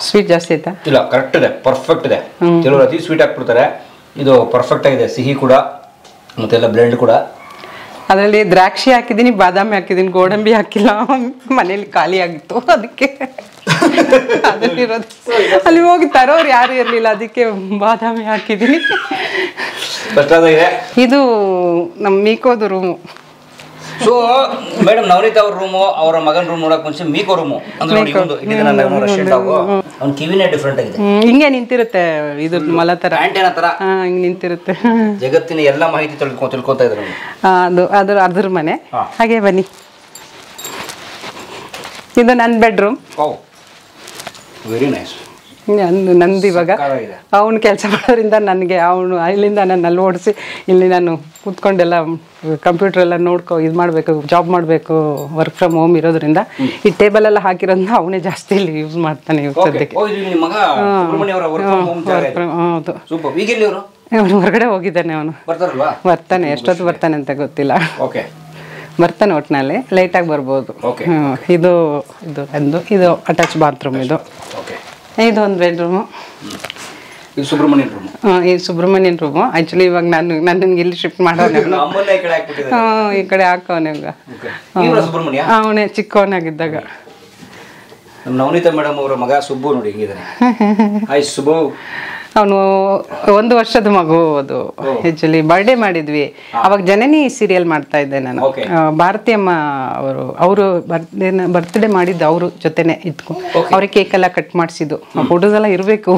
ಸ್ವೀಟ್ ಜಾಸ್ತಿ ಆಯ್ತಾ? ಇಲ್ಲ, ಕರೆಕ್ಟ್ ಇದೆ, ಪರ್ಫೆಕ್ಟ್ ಇದೆ. ಕೆಲವರು ಅತಿ ಸ್ವೀಟ್ ಹಾಕ್ಬಿಡ್ತಾರೆ, ಇದು ಪರ್ಫೆಕ್ಟ್ ಆಗಿದೆ. ಸಿಹಿ ಕೂಡ ಮತ್ತೆಲ್ಲ ಬ್ಲೆಂಡ್ ಕೂಡ. ಅದರಲ್ಲಿ ದ್ರಾಕ್ಷಿ ಹಾಕಿದ್ದೀನಿ, ಬಾದಾಮಿ ಹಾಕಿದ್ದೀನಿ, ಗೋಡಂಬಿ ಹಾಕಿಲ್ಲ. ಮನೇಲಿ ಖಾಲಿ ಆಗಿತ್ತು, ಅದಕ್ಕೆ ಅದಲ್ಲಿರೋದು. ಅಲ್ಲಿ ಹೋಗಿ ತರೋರು ಯಾರು ಇರಲಿಲ್ಲ, ಅದಕ್ಕೆ ಬಾದಾಮಿ ಹಾಕಿದ್ದೀನಿ. ಇದು ನಮ್ಮ ಮೀಕೋದು ರೂಮು. ಸೊ ಮೇಡಮ್, ನವನೀತಾ ಅವ್ರ ರೂಮು, ಅವರ ಮಗನ ರೂಮ್ ನೋಡಕ್ ಮುಂಚೆ ಮೀಕೋ ರೂಮು ಅಂದ್ರೆ ಅವ್ನ ಕಿವಿನೇ ಡಿಫ್ರೆಂಟ್ ಆಗಿದೆ. ಹಿಂಗೆ ನಿಂತಿರುತ್ತೆ, ಇದು ಮೊಲ ತರ ಆಂಟೆನಾ ತರ ಹಿಂಗೆ ನಿಂತಿರುತ್ತೆ. ಜಗತ್ತಿನ ಎಲ್ಲ ಮಾಹಿತಿ ತಿಳ್ಕೊತಾ ಇದ್ರು. ಅದ್ರ ಮನೆ. ಹಾಗೆ ಬನ್ನಿ, ಇದು ನನ್ನ ಬೆಡ್ರೂಮ್. Very nice. ನಂದು ಇವಾಗ ಅವನು ಕೆಲಸ ಮಾಡೋದ್ರಿಂದ ನನಗೆ ಅವನು ಇಲ್ಲಿಂದ ನಾನು ಅಲ್ಲಿ ಓಡಿಸಿ ಇಲ್ಲಿ ನಾನು ಕೂತ್ಕೊಂಡೆಲ್ಲ ಕಂಪ್ಯೂಟರ್ ಎಲ್ಲ ಇದು ಮಾಡಬೇಕು, ಜಾಬ್ ಮಾಡಬೇಕು, ವರ್ಕ್ ಫ್ರಮ್ ಹೋಮ್ ಇರೋದ್ರಿಂದ ಈ ಟೇಬಲ್ ಎಲ್ಲ ಹಾಕಿರೋದ್ರಿಂದ ಅವನೇ ಜಾಸ್ತಿ ಇಲ್ಲಿ ಯೂಸ್ ಮಾಡ್ತಾನೆ ಸದ್ಯಕ್ಕೆ. ಹೌದು, ಅವನು ಹೊರಗಡೆ ಹೋಗಿದ್ದಾನೆ. ಅವನು ಬರ್ತಾನೆ, ಎಷ್ಟೊತ್ತು ಬರ್ತಾನೆ ಅಂತ ಗೊತ್ತಿಲ್ಲ. ಬರ್ತಾನೆ, ಒಟ್ಟಿನಲ್ಲಿ ಲೈಟಾಗಿ ಬರ್ಬೋದು. ಇದು ಅಟ್ಯಾಚ್ ಬಾತ್ರೂಮ್. ಇದೊಂದು ಬೆಡ್ರೂಮು. ಇದು ಸುಬ್ರಹ್ಮಣ್ಯನ್ ರೂಮ್. ಈ ಸುಬ್ರಹ್ಮಣ್ಯನ್ ರೂಮು. ಆಕ್ಚುಲಿ ಇವಾಗ ನನಗೆ ಇಲ್ಲಿ ಶಿಫ್ಟ್ ಮಾಡೋನೆ, ಈ ಕಡೆ ಹಾಕೋನೆ. ಅವನೇ ಚಿಕ್ಕವನಾಗಿದ್ದಾಗ. ನವನೀತಾ ಮೇಡಮ್ ಅವರ ಮಗ ಸುಬ್ಬು ನೋಡಿ ಹೇಗಿದ್ದಾನೆ. ಹಾಯ್ ಸುಬ್ಬು. ಅವನು 1 ವರ್ಷದ ಮಗು. ಅದು ಆಕ್ಚುಲಿ ಬರ್ಡೇ ಮಾಡಿದ್ವಿ ಅವಾಗ. ಜನನಿ ಸೀರಿಯಲ್ ಮಾಡ್ತಾ ಇದ್ದೆ ನಾನು. ಭಾರತೀಯಮ್ಮ ಅವರು ಬರ್ತ್ಡೇ ಮಾಡಿದ್ದು ಅವ್ರ ಜೊತೆನೆ ಇದ್ಕು. ಅವ್ರಿಗೆ ಕೇಕ್ ಎಲ್ಲ ಕಟ್ ಮಾಡಿಸಿದ್ದು, ಫೋಟೋಸ್ ಎಲ್ಲ ಇರಬೇಕು,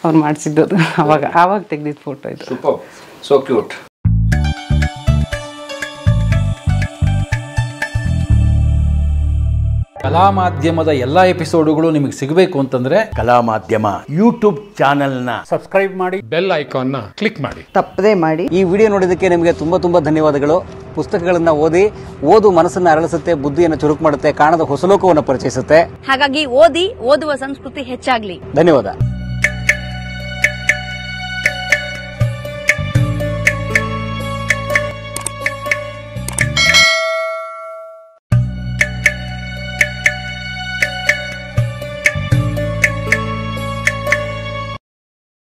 ಅವ್ರು ಮಾಡಿಸಿದ್ದು. ಅವಾಗ ತೆಗ್ದಿದ್ದು ಫೋಟೋ ಇದು. So cute. ಕಲಾ ಮಾಧ್ಯಮದ ಎಲ್ಲಾ ಎಪಿಸೋಡುಗಳು ನಿಮಗೆ ಸಿಗಬೇಕು ಅಂತಂದ್ರೆ ಕಲಾ ಮಾಧ್ಯಮ ಯೂಟ್ಯೂಬ್ ಚಾನೆಲ್ನ ಸಬ್ಸ್ಕ್ರೈಬ್ ಮಾಡಿ, ಬೆಲ್ ಐಕಾನ್ನ ಕ್ಲಿಕ್ ಮಾಡಿ, ತಪ್ಪದೇ ಮಾಡಿ. ಈ ವಿಡಿಯೋ ನೋಡಿದ್ದಕ್ಕೆ ನಿಮಗೆ ತುಂಬಾ ಧನ್ಯವಾದಗಳು. ಪುಸ್ತಕಗಳನ್ನ ಓದು ಮನಸ್ಸನ್ನ ಅರಳಿಸುತ್ತೆ, ಬುದ್ಧಿಯನ್ನು ಚುರುಕು ಮಾಡುತ್ತೆ, ಕಾಣದ ಹೊಸ ಲೋಕವನ್ನು ಪರಿಚಯಿಸುತ್ತೆ. ಹಾಗಾಗಿ ಓದುವ ಸಂಸ್ಕೃತಿ ಹೆಚ್ಚಾಗ್ಲಿ. ಧನ್ಯವಾದ.